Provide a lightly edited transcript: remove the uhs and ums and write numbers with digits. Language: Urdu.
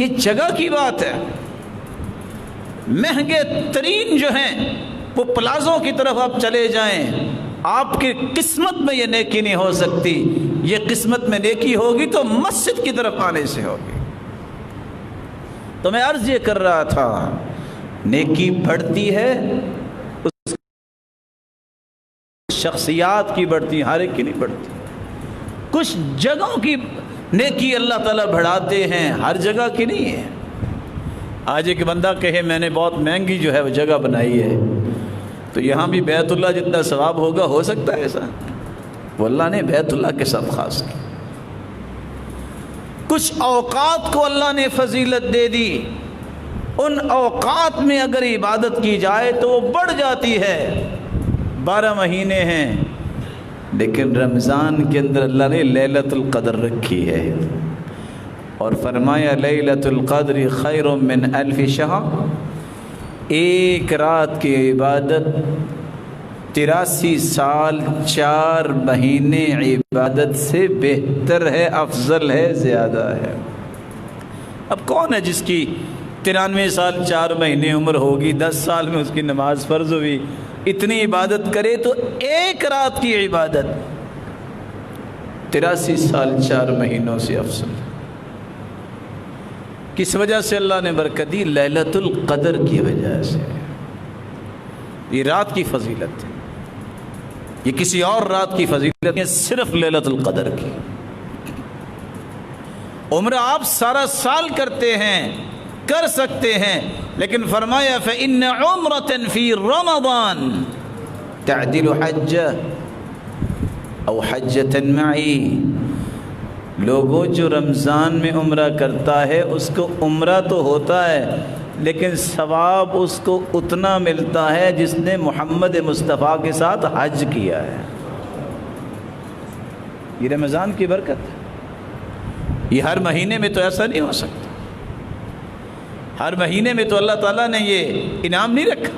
یہ جگہ کی بات ہے. مہنگے ترین جو ہیں وہ پلازوں کی طرف آپ چلے جائیں، آپ کی قسمت میں یہ نیکی نہیں ہو سکتی. یہ قسمت میں نیکی ہوگی تو مسجد کی طرف آنے سے ہوگی. تو میں عرض یہ کر رہا تھا، نیکی بڑھتی ہے اس شخصیات کی بڑھتی، ہر ایک کی نہیں بڑھتی. کچھ جگہوں کی نیکی اللہ تعالیٰ بڑھاتے ہیں، ہر جگہ کی نہیں ہے. آج ایک بندہ کہے میں نے بہت مہنگی جو ہے وہ جگہ بنائی ہے، تو یہاں بھی بیت اللہ جتنا ثواب ہوگا، ہو سکتا ہے ایسا؟ وہ اللہ نے بیت اللہ کے ساتھ خاص کی. کچھ اوقات کو اللہ نے فضیلت دے دی، ان اوقات میں اگر عبادت کی جائے تو وہ بڑھ جاتی ہے. 12 مہینے ہیں، لیکن رمضان کے اندر اللہ نے لیلۃ القدر رکھی ہے، اور فرمایا لیلۃ القدر خیر من 1000 شہر. ایک رات کی عبادت 83 سال 4 مہینے عبادت سے بہتر ہے، افضل ہے، زیادہ ہے. اب کون ہے جس کی 93 سال 4 مہینے عمر ہوگی، 10 سال میں اس کی نماز فرض ہوئی، اتنی عبادت کرے تو ایک رات کی عبادت 83 سال 4 مہینوں سے افضل. کس وجہ سے اللہ نے برکت دی؟ لیلۃ القدر کی وجہ سے. یہ رات کی فضیلت ہے، یہ کسی اور رات کی فضیلت نہیں، صرف لیلۃ القدر کی. عمرہ آپ سارا سال کرتے ہیں، کر سکتے ہیں، لیکن فرمایا فإن عمرة فی رمضان تعدل حجة او حجة معی. لوگوں جو رمضان میں عمرہ کرتا ہے اس کو عمرہ تو ہوتا ہے، لیکن ثواب اس کو اتنا ملتا ہے جس نے محمد مصطفیٰ کے ساتھ حج کیا ہے. یہ رمضان کی برکت ہے. یہ ہر مہینے میں تو ایسا نہیں ہو سکتا. ہر مہینے میں تو اللہ تعالیٰ نے یہ انعام نہیں رکھا.